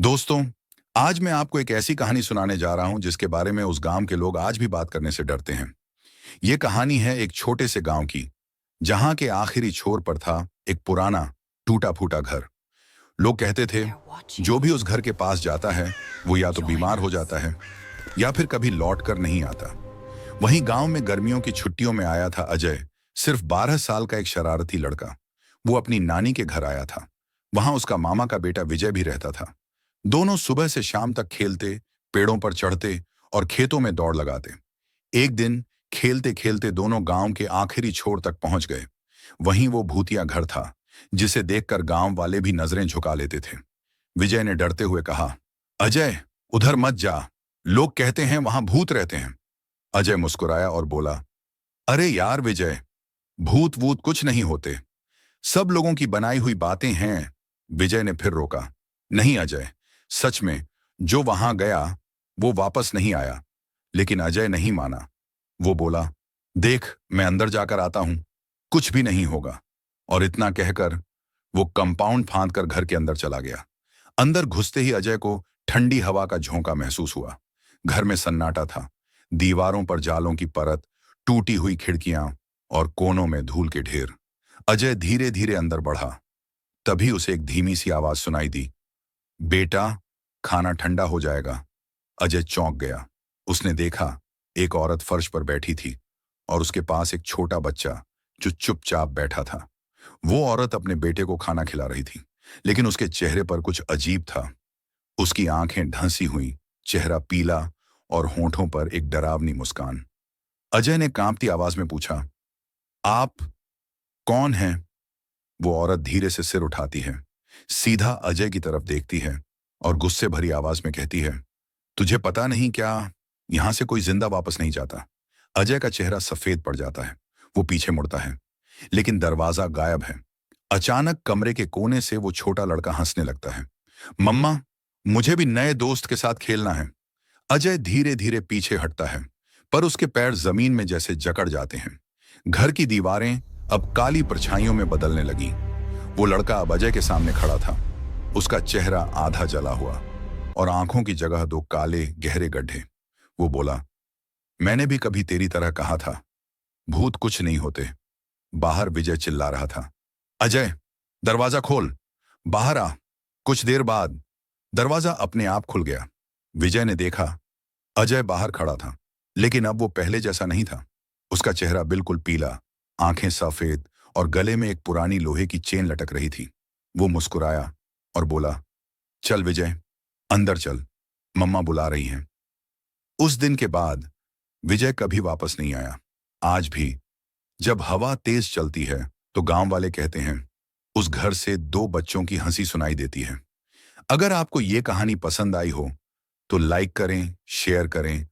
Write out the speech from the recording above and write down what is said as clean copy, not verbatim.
दोस्तों, आज मैं आपको एक ऐसी कहानी सुनाने जा रहा हूं जिसके बारे में उस गांव के लोग आज भी बात करने से डरते हैं। ये कहानी है एक छोटे से गांव की, जहां के आखिरी छोर पर था एक पुराना, टूटा-फूटा घर। लोग कहते थे, जो भी उस घर के पास जाता है, वो या तो बीमार हो जाता है, या फिर कभी लौट कर नहीं आता। वहीं गांव में गर्मियों की छुट्टियों में आया था अजय, सिर्फ 12 साल का एक शरारती लड़का। वो अपनी नानी के घर आया था। वहां उसका मामा का बेटा विजय भी रहता था। दोनों सुबह से शाम तक खेलते, पेड़ों पर चढ़ते और खेतों में दौड़ लगाते। एक दिन खेलते खेलते दोनों गांव के आखिरी छोर तक पहुंच गए। वहीं वो भूतिया घर था, जिसे देखकर गांव वाले भी नजरें झुका लेते थे। विजय ने डरते हुए कहा, अजय, उधर मत जा। लोग कहते हैं वहां भूत रहते हैं। अजय मुस्कुराया और बोला, अरे यार विजय, भूत वूत कुछ नहीं होते, सब लोगों की बनाई हुई बातें हैं। विजय ने फिर रोका, नहीं अजय, सच में, जो वहां गया वो वापस नहीं आया। लेकिन अजय नहीं माना। वो बोला, देख, मैं अंदर जाकर आता हूं, कुछ भी नहीं होगा। और इतना कहकर वो कंपाउंड फांद कर घर के अंदर चला गया। अंदर घुसते ही अजय को ठंडी हवा का झोंका महसूस हुआ। घर में सन्नाटा था। दीवारों पर जालों की परत, टूटी हुई खिड़कियां और कोनों में धूल के ढेर। अजय धीरे धीरे अंदर बढ़ा। तभी उसे एक धीमी सी आवाज सुनाई दी, बेटा, खाना ठंडा हो जाएगा। अजय चौंक गया। उसने देखा, एक औरत फर्श पर बैठी थी और उसके पास एक छोटा बच्चा जो चुपचाप बैठा था। वो औरत अपने बेटे को खाना खिला रही थी, लेकिन उसके चेहरे पर कुछ अजीब था। उसकी आंखें ढंसी हुई, चेहरा पीला और होंठों पर एक डरावनी मुस्कान। अजय ने कांपती आवाज में पूछा, आप कौन हैं? वो औरत धीरे से सिर उठाती है, सीधा अजय की तरफ देखती है और गुस्से भरी आवाज में कहती है, तुझे पता नहीं क्या, यहां से कोई जिंदा वापस नहीं जाता। अजय का चेहरा सफेद पड़ जाता है। वो पीछे मुड़ता है, लेकिन दरवाजा गायब है। अचानक कमरे के कोने से वो छोटा लड़का हंसने लगता है। मम्मा, मुझे भी नए दोस्त के साथ खेलना है। अजय धीरे धीरे पीछे हटता है, पर उसके पैर जमीन में जैसे जकड़ जाते हैं। घर की दीवारें अब काली परछाइयों में बदलने लगी। वो लड़का अब अजय के सामने खड़ा था। उसका चेहरा आधा जला हुआ और आंखों की जगह दो काले गहरे गड्ढे। वो बोला, मैंने भी कभी तेरी तरह कहा था, भूत कुछ नहीं होते। बाहर विजय चिल्ला रहा था, अजय, दरवाजा खोल, बाहर आ। कुछ देर बाद दरवाजा अपने आप खुल गया। विजय ने देखा, अजय बाहर खड़ा था, लेकिन अब वो पहले जैसा नहीं था। उसका चेहरा बिल्कुल पीला, आंखें सफेद और गले में एक पुरानी लोहे की चेन लटक रही थी। वो मुस्कुराया और बोला, चल विजय, अंदर चल, मम्मा बुला रही हैं। उस दिन के बाद विजय कभी वापस नहीं आया। आज भी जब हवा तेज चलती है तो गांव वाले कहते हैं, उस घर से दो बच्चों की हंसी सुनाई देती है। अगर आपको ये कहानी पसंद आई हो तो लाइक करें, शेयर करें